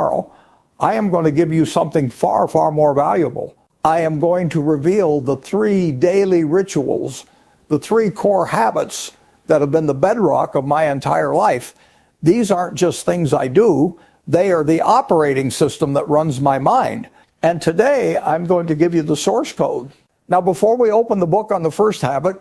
tomorrow, I am going to give you something far, far more valuable. I am going to reveal the 3 daily rituals, the 3 core habits that have been the bedrock of my entire life. These aren't just things I do. They are the operating system that runs my mind. And today, I'm going to give you the source code. Now, before we open the book on the first habit,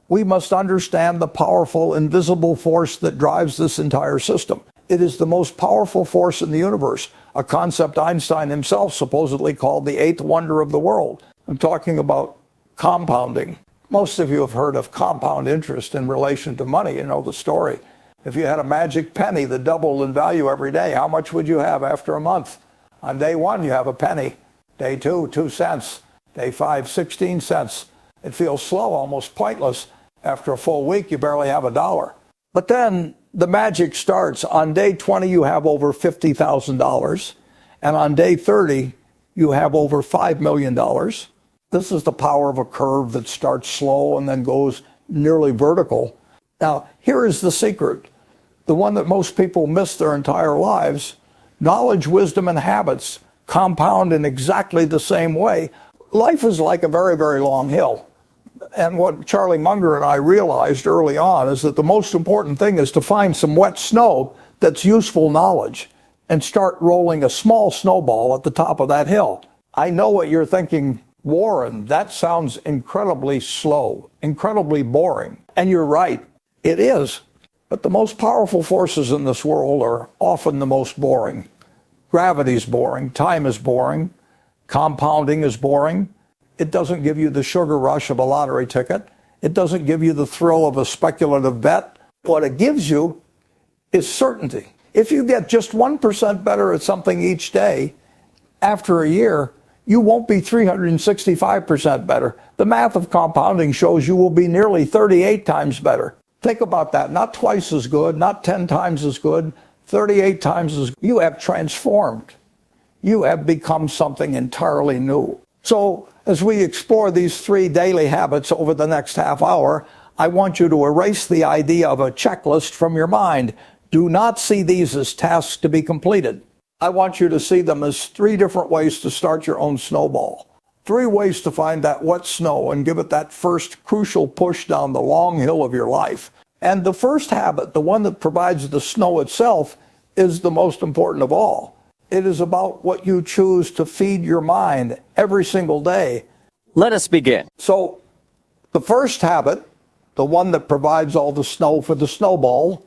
we must understand the powerful, invisible force that drives this entire system. It is the most powerful force in the universe, a concept Einstein himself supposedly called the 8th wonder of the world. I'm talking about compounding. Most of you have heard of compound interest in relation to money. You know the story. If you had a magic penny that doubled in value every day, how much would you have after a month? On day 1, you have a penny. Day 2, 2 cents. Day 5, 16 cents. It feels slow, almost pointless. After a full week, you barely have $1. But then the magic starts. On day 20, you have over $50,000. And on day 30, you have over $5 million. This is the power of a curve that starts slow and then goes nearly vertical. Now, here is the secret, the one that most people miss their entire lives. Knowledge, wisdom, and habits compound in exactly the same way. Life is like a very, very long hill. And what Charlie Munger and I realized early on is that the most important thing is to find some wet snow that's useful knowledge and start rolling a small snowball at the top of that hill. I know what you're thinking, Warren, that sounds incredibly slow, incredibly boring. And you're right, it is. But the most powerful forces in this world are often the most boring. Gravity's boring, time is boring, compounding is boring. It doesn't give you the sugar rush of a lottery ticket. It doesn't give you the thrill of a speculative bet. What it gives you is certainty. If you get just 1% better at something each day, after a year, you won't be 365% better. The math of compounding shows you will be nearly 38 times better. Think about that. Not twice as good, not 10 times as good, 38 times as good. You have transformed. You have become something entirely new. So as we explore these 3 daily habits over the next half hour, I want you to erase the idea of a checklist from your mind. Do not see these as tasks to be completed. I want you to see them as 3 different ways to start your own snowball. 3 ways to find that wet snow and give it that first crucial push down the long hill of your life. And the first habit, the one that provides the snow itself, is the most important of all. It is about what you choose to feed your mind every single day. Let us begin. So the first habit, the one that provides all the snow for the snowball,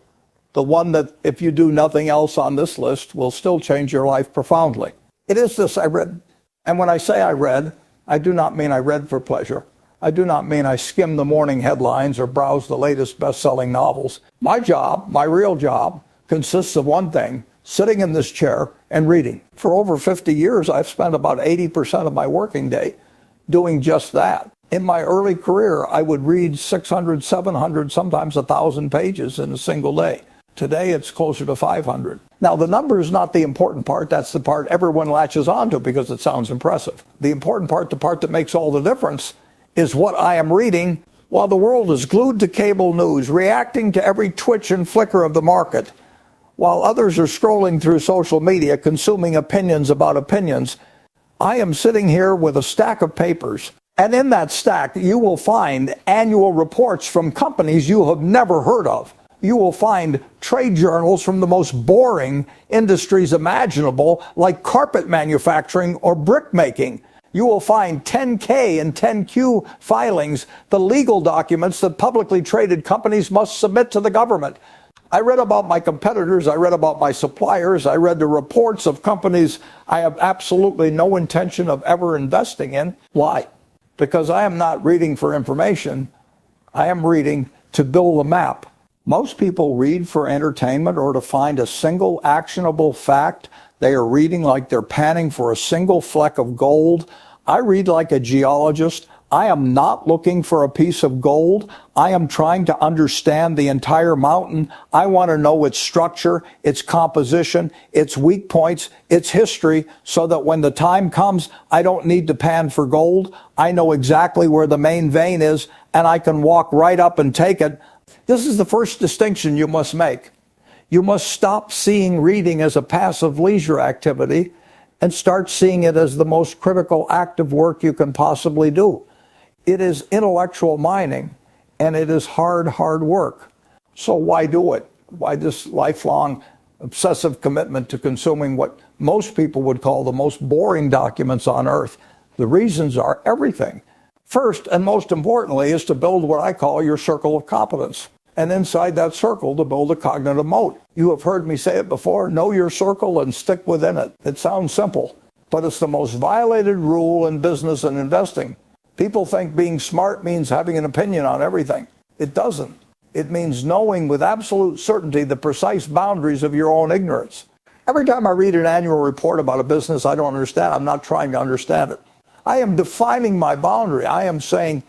the one that, if you do nothing else on this list, will still change your life profoundly. It is this I read. And when I say I read, I do not mean I read for pleasure. I do not mean I skim the morning headlines or browse the latest best-selling novels. My job, my real job, consists of one thing: sitting in this chair and reading. For over 50 years, I've spent about 80% of my working day doing just that. In my early career, I would read 600, 700, sometimes 1,000 pages in a single day. Today, it's closer to 500. Now, the number is not the important part. That's the part everyone latches onto because it sounds impressive. The important part, the part that makes all the difference, is what I am reading while the world is glued to cable news, reacting to every twitch and flicker of the market. While others are scrolling through social media, consuming opinions about opinions, I am sitting here with a stack of papers. And in that stack, you will find annual reports from companies you have never heard of. You will find trade journals from the most boring industries imaginable, like carpet manufacturing or brick making. You will find 10K and 10Q filings, the legal documents that publicly traded companies must submit to the government. I read about my competitors, I read about my suppliers, I read the reports of companies I have absolutely no intention of ever investing in. Why? Because I am not reading for information, I am reading to build a map. Most people read for entertainment or to find a single actionable fact. They are reading like they're panning for a single fleck of gold. I read like a geologist. I am not looking for a piece of gold. I am trying to understand the entire mountain. I want to know its structure, its composition, its weak points, its history, so that when the time comes, I don't need to pan for gold. I know exactly where the main vein is, and I can walk right up and take it. This is the first distinction you must make. You must stop seeing reading as a passive leisure activity and start seeing it as the most critical active work you can possibly do. It is intellectual mining, and it is hard work. So why do it? Why this lifelong obsessive commitment to consuming what most people would call the most boring documents on earth? The reasons are everything. First, and most importantly, is to build what I call your circle of competence. And inside that circle, to build a cognitive moat. You have heard me say it before, know your circle and stick within it. It sounds simple, but it's the most violated rule in business and investing. People think being smart means having an opinion on everything. It doesn't. It means knowing with absolute certainty the precise boundaries of your own ignorance. Every time I read an annual report about a business I don't understand, I'm not trying to understand it. I am defining my boundary. I am saying,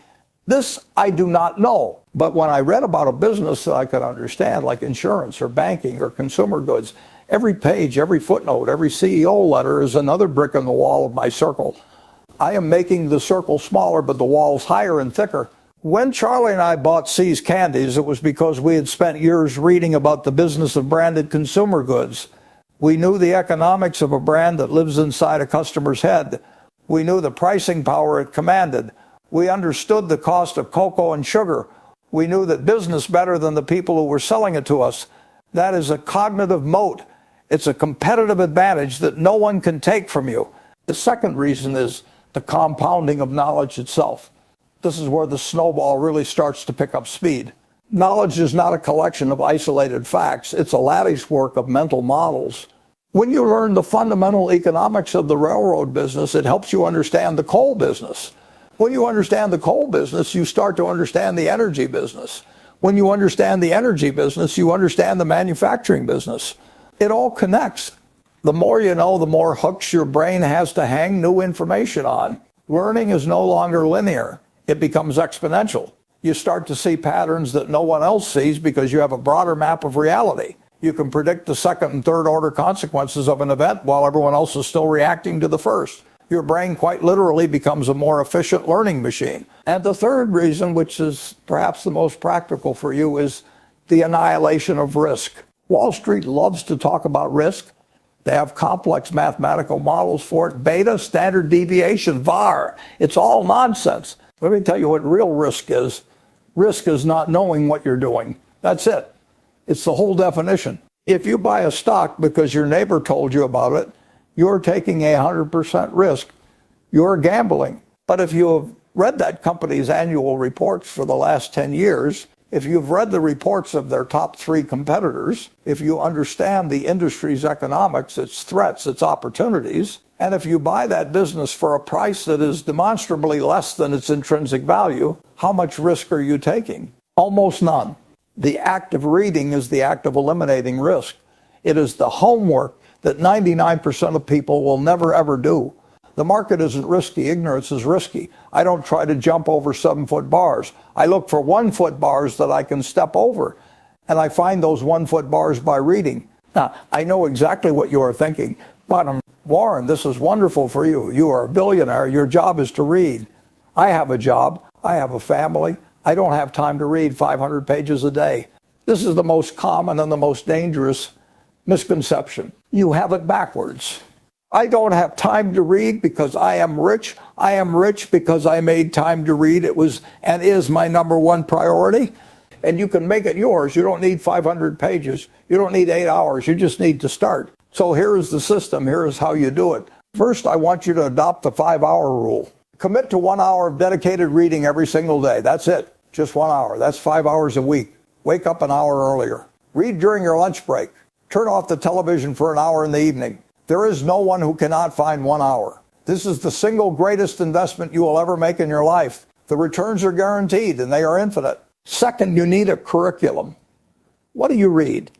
this I do not know. But when I read about a business that I could understand, like insurance or banking or consumer goods, every page, every footnote, every CEO letter is another brick in the wall of my circle. I am making the circle smaller, but the walls higher and thicker. When Charlie and I bought See's Candies, it was because we had spent years reading about the business of branded consumer goods. We knew the economics of a brand that lives inside a customer's head. We knew the pricing power it commanded. We understood the cost of cocoa and sugar. We knew that business better than the people who were selling it to us. That is a cognitive moat. It's a competitive advantage that no one can take from you. The second reason is the compounding of knowledge itself. This is where the snowball really starts to pick up speed. Knowledge is not a collection of isolated facts. It's a lattice work of mental models. When you learn the fundamental economics of the railroad business, it helps you understand the coal business. When you understand the coal business, you start to understand the energy business. When you understand the energy business, you understand the manufacturing business. It all connects. The more you know, the more hooks your brain has to hang new information on. Learning is no longer linear. It becomes exponential. You start to see patterns that no one else sees because you have a broader map of reality. You can predict the second and third order consequences of an event while everyone else is still reacting to the first. Your brain quite literally becomes a more efficient learning machine. And the third reason, which is perhaps the most practical for you, is the annihilation of risk. Wall Street loves to talk about risk. They have complex mathematical models for it. Beta, standard deviation, VAR. It's all nonsense. Let me tell you what real risk is. Risk is not knowing what you're doing. That's it. It's the whole definition. If you buy a stock because your neighbor told you about it, you're taking 100% risk. You're gambling. But if you have read that company's annual reports for the last 10 years, if you've read the reports of their top 3 competitors, if you understand the industry's economics, its threats, its opportunities, and if you buy that business for a price that is demonstrably less than its intrinsic value, how much risk are you taking? Almost none. The act of reading is the act of eliminating risk. It is the homework that 99% of people will never ever do. The market isn't risky. Ignorance is risky. I don't try to jump over 7-foot bars. I look for 1-foot bars that I can step over. And I find those 1-foot bars by reading. Now, I know exactly what you are thinking. But Warren, this is wonderful for you. You are a billionaire. Your job is to read. I have a job. I have a family. I don't have time to read 500 pages a day. This is the most common and the most dangerous misconception. You have it backwards. I don't have time to read because I am rich. I am rich because I made time to read. It was and is my number one priority. And you can make it yours. You don't need 500 pages. You don't need 8 hours. You just need to start. So here is the system. Here is how you do it. First, I want you to adopt the 5-hour rule. Commit to 1 hour of dedicated reading every single day. That's it. Just 1 hour. That's 5 hours a week. Wake up an hour earlier. Read during your lunch break. Turn off the television for an hour in the evening. There is no one who cannot find 1 hour. This is the single greatest investment you will ever make in your life. The returns are guaranteed and they are infinite. Second, you need a curriculum. What do you read?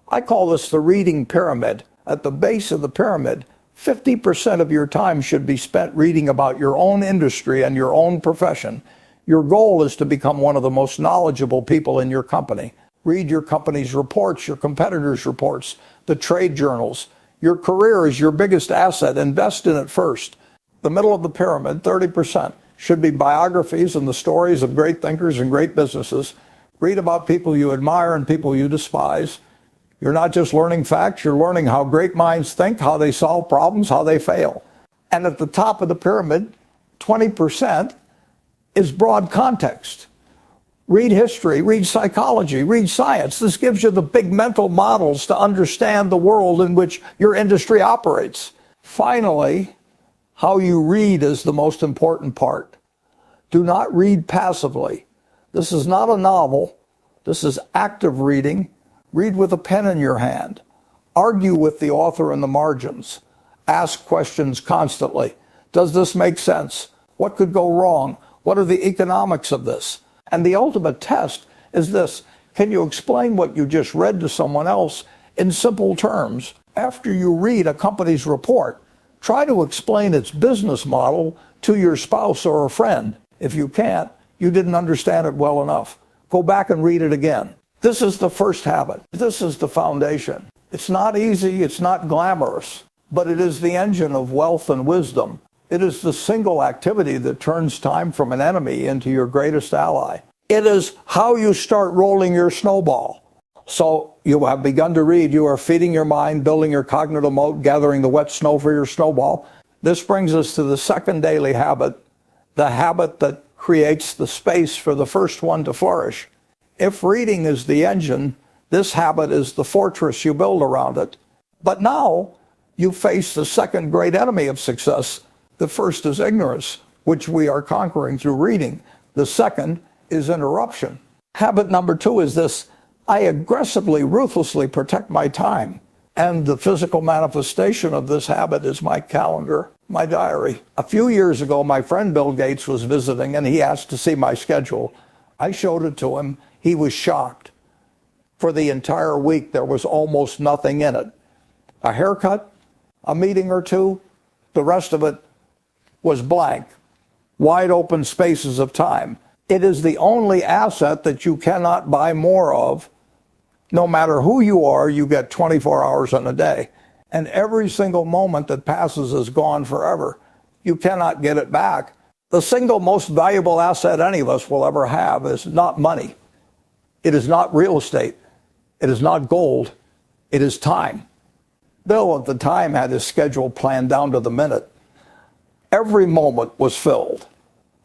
I call this the reading pyramid. At the base of the pyramid, 50% of your time should be spent reading about your own industry and your own profession. Your goal is to become one of the most knowledgeable people in your company. Read your company's reports, your competitors' reports, the trade journals. Your career is your biggest asset. Invest in it first. The middle of the pyramid, 30%, should be biographies and the stories of great thinkers and great businesses. Read about people you admire and people you despise. You're not just learning facts, you're learning how great minds think, how they solve problems, how they fail. And at the top of the pyramid, 20% is broad context. Read history, read psychology, read science. This gives you the big mental models to understand the world in which your industry operates. Finally, how you read is the most important part. Do not read passively. This is not a novel. This is active reading. Read with a pen in your hand. Argue with the author in the margins. Ask questions constantly. Does this make sense? What could go wrong? What are the economics of this? And the ultimate test is this. Can you explain what you just read to someone else in simple terms? After you read a company's report, try to explain its business model to your spouse or a friend. If you can't, you didn't understand it well enough. Go back and read it again. This is the first habit. This is the foundation. It's not easy, it's not glamorous, but it is the engine of wealth and wisdom. It is the single activity that turns time from an enemy into your greatest ally. It is how you start rolling your snowball. So you have begun to read, you are feeding your mind, building your cognitive moat, gathering the wet snow for your snowball. This brings us to the second daily habit, the habit that creates the space for the first one to flourish. If reading is the engine, this habit is the fortress you build around it. But now you face the second great enemy of success. The first is ignorance, which we are conquering through reading. The second is interruption. Habit number 2 is this. I aggressively, ruthlessly protect my time. And the physical manifestation of this habit is my calendar, my diary. A few years ago, my friend Bill Gates was visiting and he asked to see my schedule. I showed it to him. He was shocked. For the entire week, there was almost nothing in it. A haircut, a meeting or two, the rest of it was blank, wide open spaces of time. It is the only asset that you cannot buy more of. No matter who you are, you get 24 hours in a day. And every single moment that passes is gone forever. You cannot get it back. The single most valuable asset any of us will ever have is not money. It is not real estate. It is not gold. It is time. Bill at the time had his schedule planned down to the minute. Every moment was filled.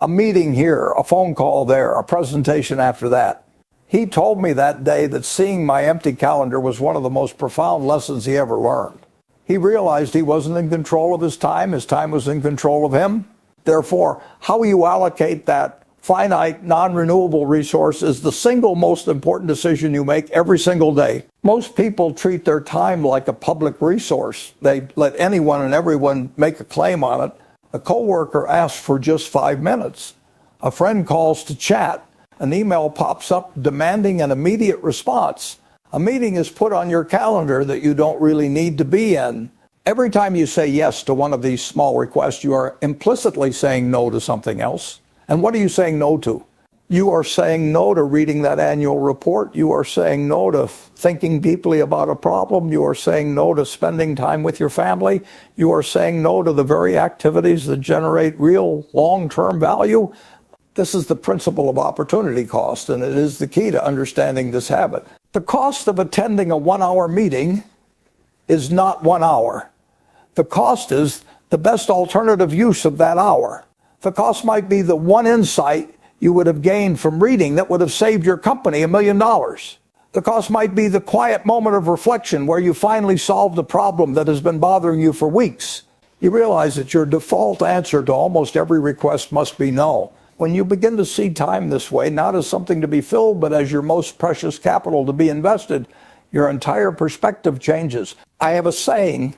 A meeting here, a phone call there, a presentation after that. He told me that day that seeing my empty calendar was one of the most profound lessons he ever learned. He realized he wasn't in control of his time was in control of him. Therefore, how you allocate that finite, non-renewable resource is the single most important decision you make every single day. Most people treat their time like a public resource. They let anyone and everyone make a claim on it. A coworker asks for just 5 minutes. A friend calls to chat. An email pops up demanding an immediate response. A meeting is put on your calendar that you don't really need to be in. Every time you say yes to one of these small requests, you are implicitly saying no to something else. And what are you saying no to? You are saying no to reading that annual report. You are saying no to thinking deeply about a problem. You are saying no to spending time with your family. You are saying no to the very activities that generate real long-term value. This is the principle of opportunity cost, and it is the key to understanding this habit. The cost of attending a 1-hour meeting is not 1 hour. The cost is the best alternative use of that hour. The cost might be the one insight you would have gained from reading that would have saved your company $1 million. The cost might be the quiet moment of reflection where you finally solved a problem that has been bothering you for weeks. You realize that your default answer to almost every request must be no. When you begin to see time this way, not as something to be filled, but as your most precious capital to be invested, your entire perspective changes. I have a saying.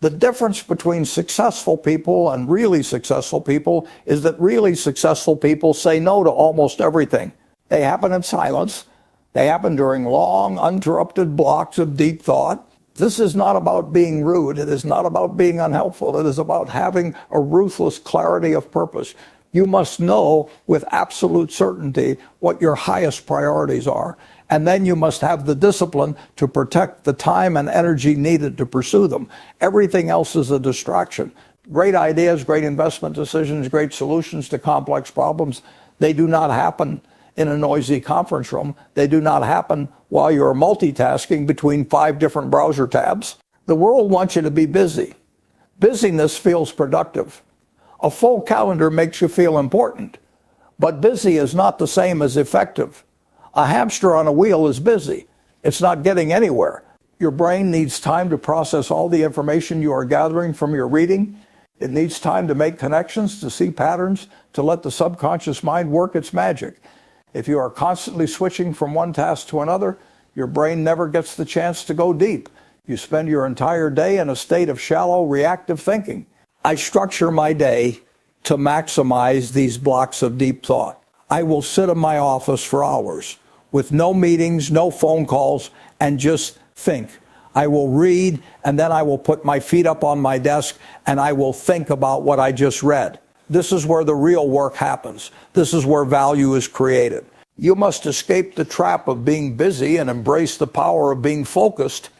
The difference between successful people and really successful people is that really successful people say no to almost everything. They happen in silence. They happen during long, uninterrupted blocks of deep thought. This is not about being rude. It is not about being unhelpful. It is about having a ruthless clarity of purpose. You must know with absolute certainty what your highest priorities are. And then you must have the discipline to protect the time and energy needed to pursue them. Everything else is a distraction. Great ideas, great investment decisions, great solutions to complex problems, they do not happen in a noisy conference room. They do not happen while you're multitasking between 5 different browser tabs. The world wants you to be busy. Busyness feels productive. A full calendar makes you feel important. But busy is not the same as effective. A hamster on a wheel is busy. It's not getting anywhere. Your brain needs time to process all the information you are gathering from your reading. It needs time to make connections, to see patterns, to let the subconscious mind work its magic. If you are constantly switching from one task to another, your brain never gets the chance to go deep. You spend your entire day in a state of shallow, reactive thinking. I structure my day to maximize these blocks of deep thought. I will sit in my office for hours with no meetings, no phone calls, and just think. I will read, and then I will put my feet up on my desk, and I will think about what I just read. This is where the real work happens. This is where value is created. You must escape the trap of being busy and embrace the power of being focused.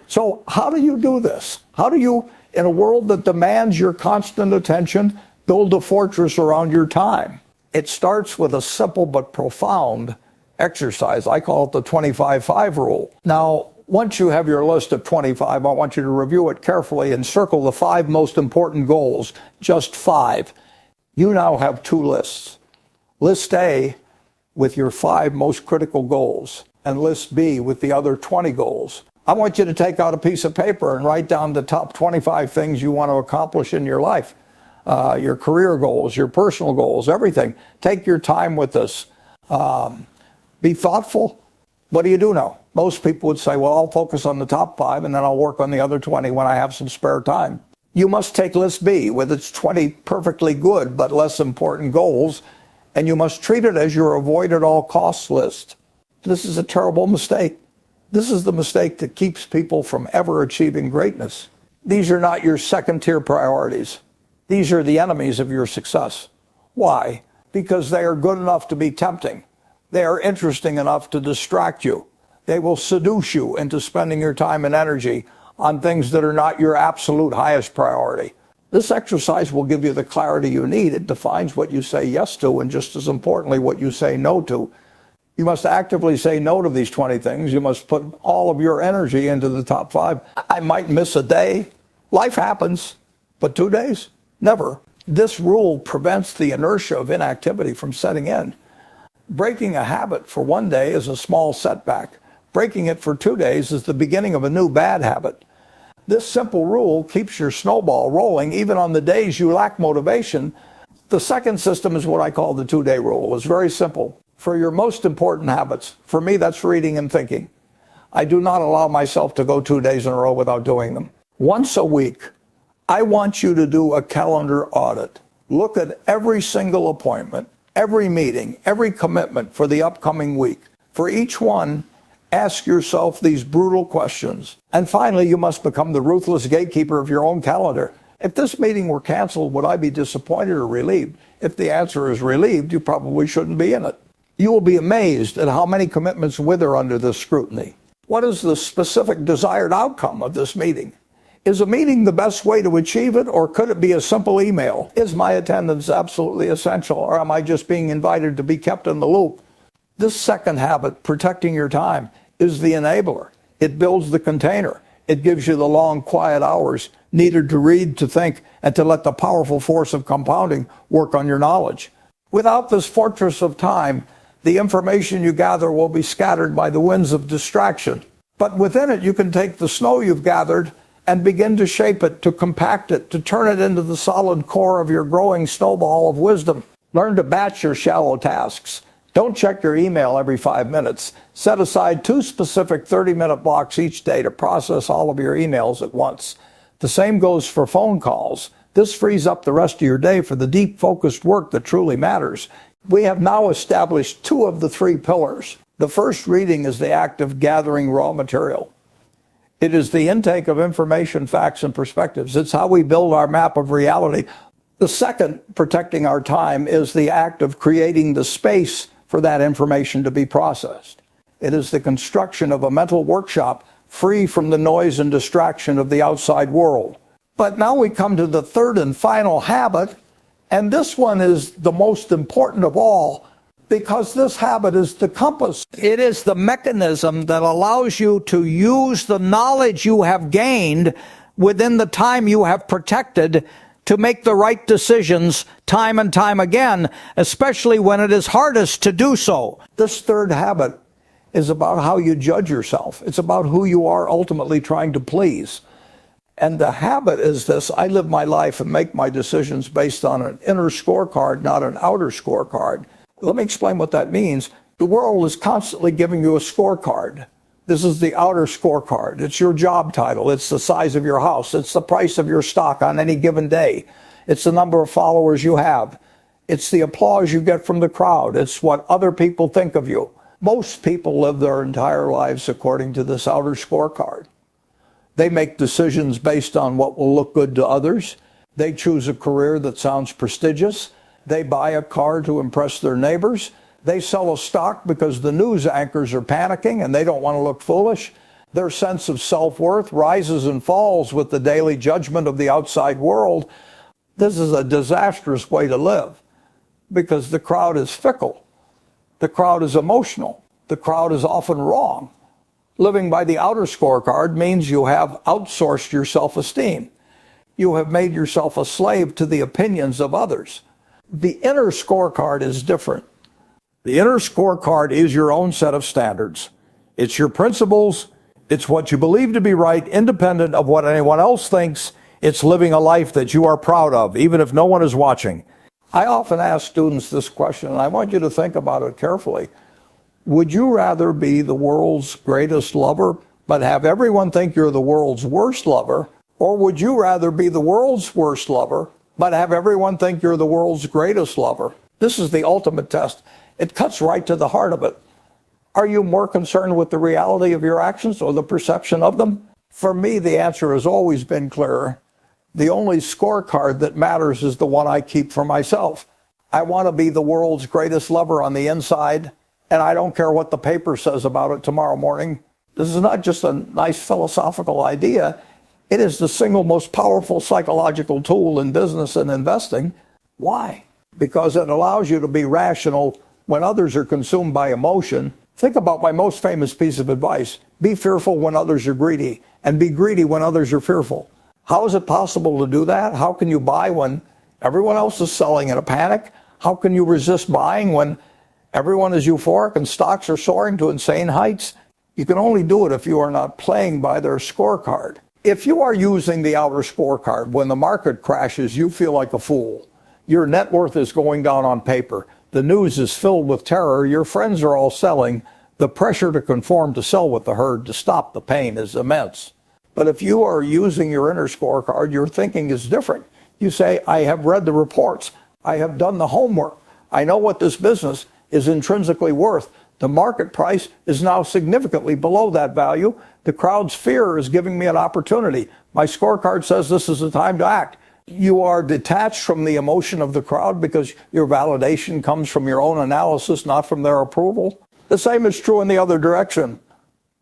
So how do you do this? How do you, in a world that demands your constant attention, build a fortress around your time? It starts with a simple but profound exercise. I call it the 25-5 rule. Now, once you have your list of 25, I want you to review it carefully and circle the 5 most important goals, just 5. You now have 2 lists. List A with your 5 most critical goals, and list B with the other 20 goals. I want you to take out a piece of paper and write down the top 25 things you want to accomplish in your life. Your career goals, your personal goals, everything. Take your time with this. Be thoughtful. What do you do now? Most people would say, well, I'll focus on the top 5 and then I'll work on the other 20 when I have some spare time. You must take list B with its 20 perfectly good but less important goals, and you must treat it as your avoid at all costs list. This is a terrible mistake. This is the mistake that keeps people from ever achieving greatness. These are not your second-tier priorities. These are the enemies of your success. Why? Because they are good enough to be tempting. They are interesting enough to distract you. They will seduce you into spending your time and energy on things that are not your absolute highest priority. This exercise will give you the clarity you need. It defines what you say yes to, and just as importantly, what you say no to. You must actively say no to these 20 things. You must put all of your energy into the top 5. I might miss a day. Life happens. But 2 days? Never. This rule prevents the inertia of inactivity from setting in. Breaking a habit for 1 day is a small setback. Breaking it for 2 days is the beginning of a new bad habit. This simple rule keeps your snowball rolling even on the days you lack motivation. The second system is what I call the 2-day rule. It's very simple. For your most important habits, for me that's reading and thinking. I do not allow myself to go 2 days in a row without doing them. Once a week, I want you to do a calendar audit. Look at every single appointment, every meeting, every commitment for the upcoming week. For each one, ask yourself these brutal questions. And finally, you must become the ruthless gatekeeper of your own calendar. If this meeting were canceled, would I be disappointed or relieved? If the answer is relieved, you probably shouldn't be in it. You will be amazed at how many commitments wither under this scrutiny. What is the specific desired outcome of this meeting? Is a meeting the best way to achieve it, or could it be a simple email? Is my attendance absolutely essential, or am I just being invited to be kept in the loop? This second habit, protecting your time, is the enabler. It builds the container. It gives you the long, quiet hours needed to read, to think, and to let the powerful force of compounding work on your knowledge. Without this fortress of time, the information you gather will be scattered by the winds of distraction. But within it, you can take the snow you've gathered and begin to shape it, to compact it, to turn it into the solid core of your growing snowball of wisdom. Learn to batch your shallow tasks. Don't check your email every 5 minutes. Set aside 2 specific 30-minute blocks each day to process all of your emails at once. The same goes for phone calls. This frees up the rest of your day for the deep, focused work that truly matters. We have now established 2 of the 3 pillars. The first, reading, is the act of gathering raw material. It is the intake of information, facts, and perspectives. It's how we build our map of reality. The second, protecting our time, is the act of creating the space for that information to be processed. It is the construction of a mental workshop free from the noise and distraction of the outside world. But now we come to the third and final habit, and this one is the most important of all. Because this habit is the compass. It is the mechanism that allows you to use the knowledge you have gained within the time you have protected to make the right decisions time and time again, especially when it is hardest to do so. This third habit is about how you judge yourself. It's about who you are ultimately trying to please. And the habit is this: I live my life and make my decisions based on an inner scorecard, not an outer scorecard. Let me explain what that means. The world is constantly giving you a scorecard. This is the outer scorecard. It's your job title. It's the size of your house. It's the price of your stock on any given day. It's the number of followers you have. It's the applause you get from the crowd. It's what other people think of you. Most people live their entire lives according to this outer scorecard. They make decisions based on what will look good to others. They choose a career that sounds prestigious. They buy a car to impress their neighbors. They sell a stock because the news anchors are panicking and they don't want to look foolish. Their sense of self-worth rises and falls with the daily judgment of the outside world. This is a disastrous way to live because the crowd is fickle. The crowd is emotional. The crowd is often wrong. Living by the outer scorecard means you have outsourced your self-esteem. You have made yourself a slave to the opinions of others. The inner scorecard is different. The inner scorecard is your own set of standards. It's your principles. It's what you believe to be right, independent of what anyone else thinks. It's living a life that you are proud of, even if no one is watching. I often ask students this question, and I want you to think about it carefully. Would you rather be the world's greatest lover, but have everyone think you're the world's worst lover? Or would you rather be the world's worst lover, but have everyone think you're the world's greatest lover? This is the ultimate test. It cuts right to the heart of it. Are you more concerned with the reality of your actions or the perception of them? For me, the answer has always been clear. The only scorecard that matters is the one I keep for myself. I want to be the world's greatest lover on the inside, and I don't care what the paper says about it tomorrow morning. This is not just a nice philosophical idea. It is the single most powerful psychological tool in business and investing. Why? Because it allows you to be rational when others are consumed by emotion. Think about my most famous piece of advice. Be fearful when others are greedy, and be greedy when others are fearful. How is it possible to do that? How can you buy when everyone else is selling in a panic? How can you resist buying when everyone is euphoric and stocks are soaring to insane heights? You can only do it if you are not playing by their scorecard. If you are using the outer scorecard, when the market crashes, you feel like a fool. Your net worth is going down on paper. The news is filled with terror. Your friends are all selling. The pressure to conform, to sell with the herd, to stop the pain is immense. But if you are using your inner scorecard, your thinking is different. You say, I have read the reports. I have done the homework. I know what this business is intrinsically worth. The market price is now significantly below that value. The crowd's fear is giving me an opportunity. My scorecard says this is the time to act. You are detached from the emotion of the crowd because your validation comes from your own analysis, not from their approval. The same is true in the other direction.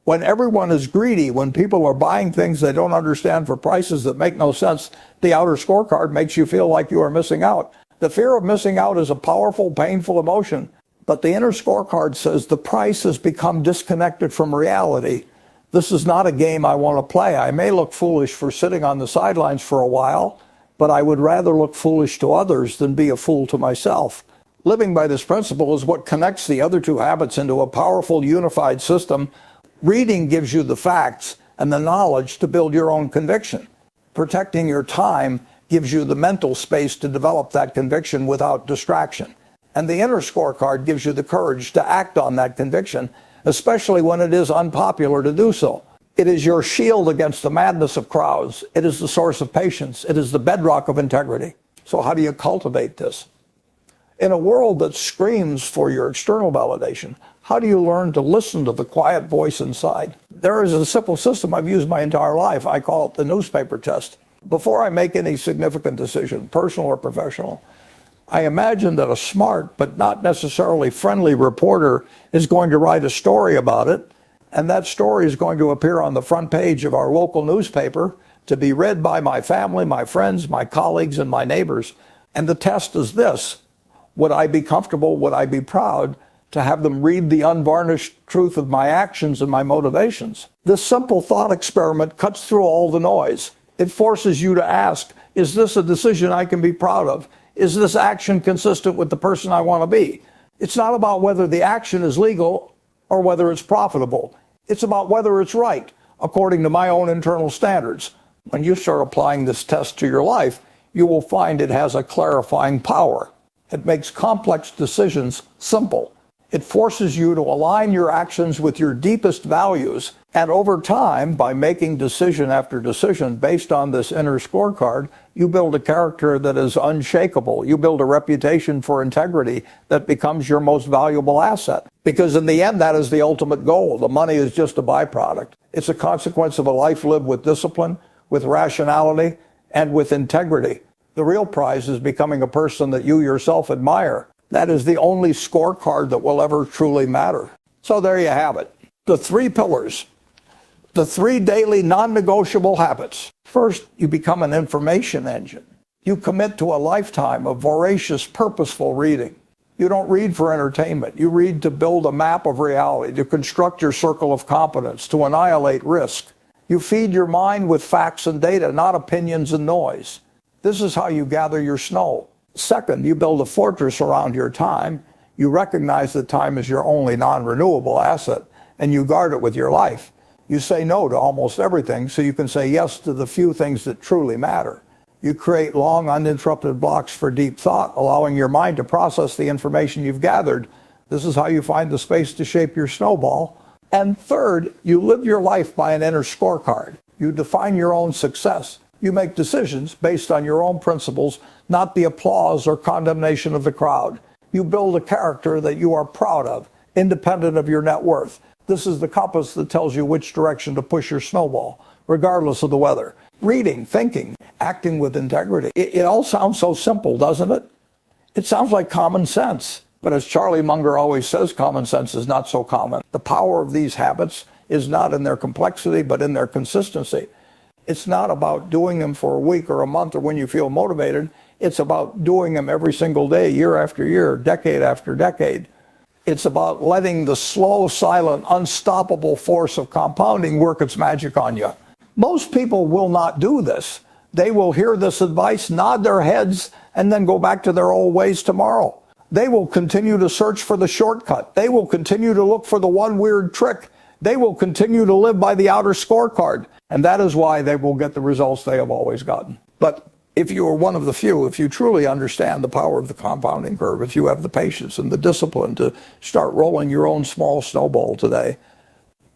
When everyone is greedy, when people are buying things they don't understand for prices that make no sense, the outer scorecard makes you feel like you are missing out. The fear of missing out is a powerful, painful emotion. But the inner scorecard says the price has become disconnected from reality. This is not a game I want to play. I may look foolish for sitting on the sidelines for a while, but I would rather look foolish to others than be a fool to myself. Living by this principle is what connects the other two habits into a powerful, unified system. Reading gives you the facts and the knowledge to build your own conviction. Protecting your time gives you the mental space to develop that conviction without distraction. And the inner scorecard gives you the courage to act on that conviction, especially when it is unpopular to do so. It is your shield against the madness of crowds. It is the source of patience. It is the bedrock of integrity. So how do you cultivate this? In a world that screams for your external validation, how do you learn to listen to the quiet voice inside? There is a simple system I've used my entire life. I call it the newspaper test. Before I make any significant decision, personal or professional, I imagine that a smart but not necessarily friendly reporter is going to write a story about it, and that story is going to appear on the front page of our local newspaper to be read by my family, my friends, my colleagues, and my neighbors. And the test is this: Would I be comfortable? Would I be proud to have them read the unvarnished truth of my actions and my motivations? This simple thought experiment cuts through all the noise. It forces you to ask, is this a decision I can be proud of? Is this action consistent with the person I want to be? It's not about whether the action is legal or whether it's profitable. It's about whether it's right, according to my own internal standards. When you start applying this test to your life, you will find it has a clarifying power. It makes complex decisions simple. It forces you to align your actions with your deepest values. And over time, by making decision after decision based on this inner scorecard, you build a character that is unshakable. You build a reputation for integrity that becomes your most valuable asset. Because in the end, that is the ultimate goal. The money is just a byproduct. It's a consequence of a life lived with discipline, with rationality, and with integrity. The real prize is becoming a person that you yourself admire. That is the only scorecard that will ever truly matter. So there you have it. The 3 pillars. The 3 daily non-negotiable habits. First, you become an information engine. You commit to a lifetime of voracious, purposeful reading. You don't read for entertainment. You read to build a map of reality, to construct your circle of competence, to annihilate risk. You feed your mind with facts and data, not opinions and noise. This is how you gather your snow. Second, you build a fortress around your time. You recognize that time is your only non-renewable asset, and you guard it with your life. You say no to almost everything so you can say yes to the few things that truly matter. You create long, uninterrupted blocks for deep thought, allowing your mind to process the information you've gathered. This is how you find the space to shape your snowball. And third, you live your life by an inner scorecard. You define your own success. You make decisions based on your own principles, not the applause or condemnation of the crowd. You build a character that you are proud of, independent of your net worth. This is the compass that tells you which direction to push your snowball, regardless of the weather. Reading, thinking, acting with integrity. It all sounds so simple, doesn't it? It sounds like common sense. But as Charlie Munger always says, common sense is not so common. The power of these habits is not in their complexity, but in their consistency. It's not about doing them for a week or a month or when you feel motivated. It's about doing them every single day, year after year, decade after decade. It's about letting the slow, silent, unstoppable force of compounding work its magic on you. Most people will not do this. They will hear this advice, nod their heads, and then go back to their old ways tomorrow. They will continue to search for the shortcut. They will continue to look for the one weird trick. They will continue to live by the outer scorecard. And that is why they will get the results they have always gotten. But if you are one of the few, if you truly understand the power of the compounding curve, if you have the patience and the discipline to start rolling your own small snowball today,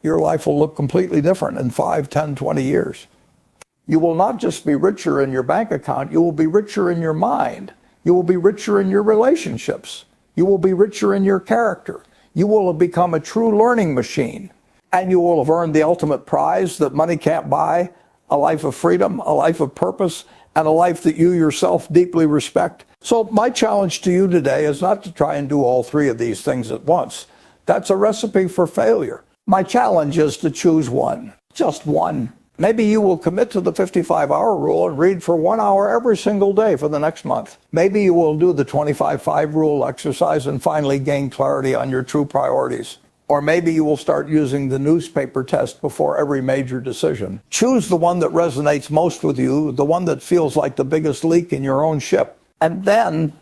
your life will look completely different in 5, 10, 20 years. You will not just be richer in your bank account, you will be richer in your mind. You will be richer in your relationships. You will be richer in your character. You will have become a true learning machine. And you will have earned the ultimate prize that money can't buy, a life of freedom, a life of purpose, and a life that you yourself deeply respect. So my challenge to you today is not to try and do all 3 of these things at once. That's a recipe for failure. My challenge is to choose one, just one. Maybe you will commit to the 55-hour rule and read for 1 hour every single day for the next month. Maybe you will do the 25-5 rule exercise and finally gain clarity on your true priorities. Or maybe you will start using the newspaper test before every major decision. Choose the one that resonates most with you, the one that feels like the biggest leak in your own ship. And then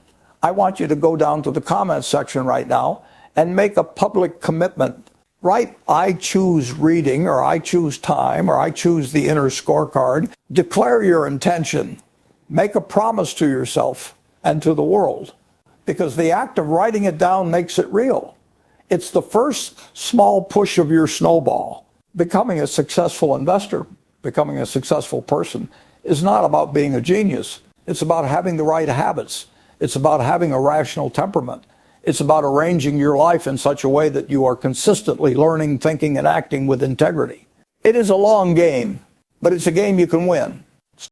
I want you to go down to the comments section right now and make a public commitment. Write, I choose reading, or I choose time, or I choose the inner scorecard. Declare your intention. Make a promise to yourself and to the world, because the act of writing it down makes it real. It's the first small push of your snowball. Becoming a successful investor, becoming a successful person, is not about being a genius. It's about having the right habits. It's about having a rational temperament. It's about arranging your life in such a way that you are consistently learning, thinking, and acting with integrity. It is a long game, but it's a game you can win.